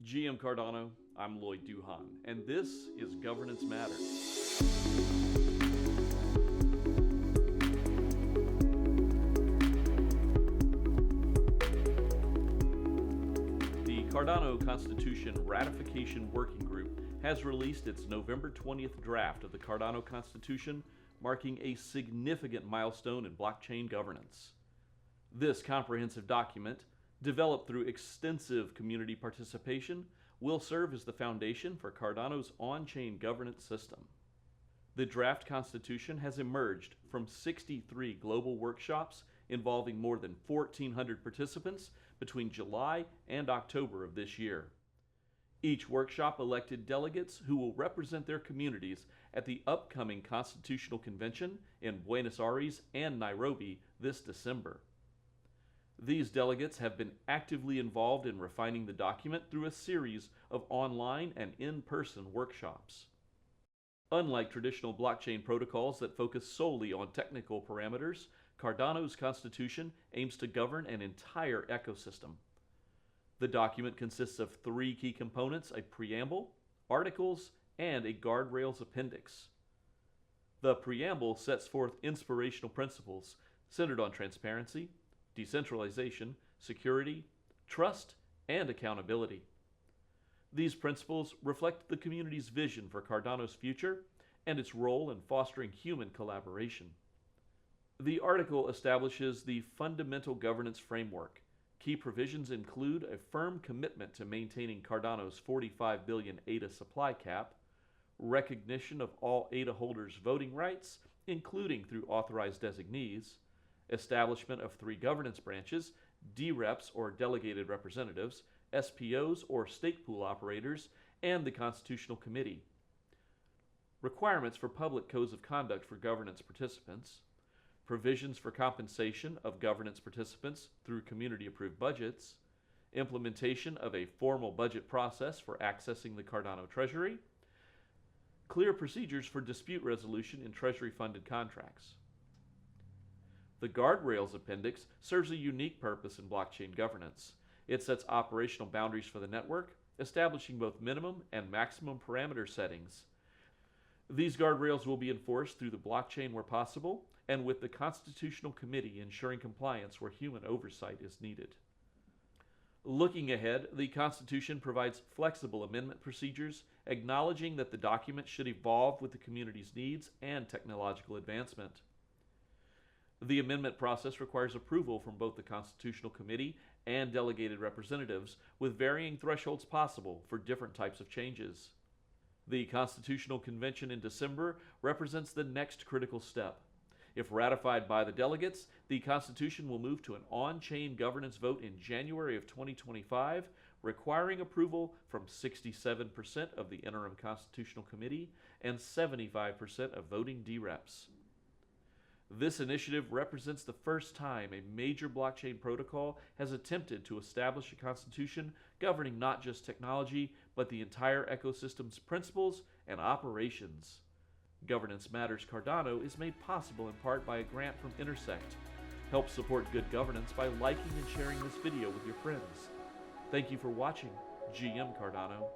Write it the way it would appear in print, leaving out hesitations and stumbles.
GM Cardano, I'm Lloyd Duhon, and this is Governance Matters. The Cardano Constitution Ratification Working Group has released its November 20th draft of the Cardano Constitution, marking a significant milestone in blockchain governance. This comprehensive document, developed through extensive community participation, will serve as the foundation for Cardano's on-chain governance system. The draft constitution has emerged from 63 global workshops involving more than 1,400 participants between July and October of this year. Each workshop elected delegates who will represent their communities at the upcoming Constitutional Convention in Buenos Aires and Nairobi this December. These delegates have been actively involved in refining the document through a series of online and in-person workshops. Unlike traditional blockchain protocols that focus solely on technical parameters, Cardano's constitution aims to govern an entire ecosystem. The document consists of three key components: a preamble, articles, and a guardrails appendix. The preamble sets forth inspirational principles centered on transparency, decentralization, security, trust, and accountability. These principles reflect the community's vision for Cardano's future and its role in fostering human collaboration. The article establishes the fundamental governance framework. Key provisions include a firm commitment to maintaining Cardano's 45 billion ADA supply cap, recognition of all ADA holders' voting rights, including through authorized designees, establishment of three governance branches: DREPs or delegated representatives, SPOs or stake pool operators, and the Constitutional Committee. Requirements for public codes of conduct for governance participants, provisions for compensation of governance participants through community-approved budgets, implementation of a formal budget process for accessing the Cardano Treasury, clear procedures for dispute resolution in Treasury-funded contracts. The Guardrails Appendix serves a unique purpose in blockchain governance. It sets operational boundaries for the network, establishing both minimum and maximum parameter settings. These guardrails will be enforced through the blockchain where possible, and with the Constitutional Committee ensuring compliance where human oversight is needed. Looking ahead, the Constitution provides flexible amendment procedures, acknowledging that the document should evolve with the community's needs and technological advancement. The amendment process requires approval from both the Constitutional Committee and delegated representatives, with varying thresholds possible for different types of changes. The Constitutional Convention in December represents the next critical step. If ratified by the delegates, the Constitution will move to an on-chain governance vote in January of 2025, requiring approval from 67% of the Interim Constitutional Committee and 75% of voting DREPs. This initiative represents the first time a major blockchain protocol has attempted to establish a constitution governing not just technology, but the entire ecosystem's principles and operations. Governance Matters Cardano is made possible in part by a grant from Intersect. Help support good governance by liking and sharing this video with your friends. Thank you for watching GM Cardano.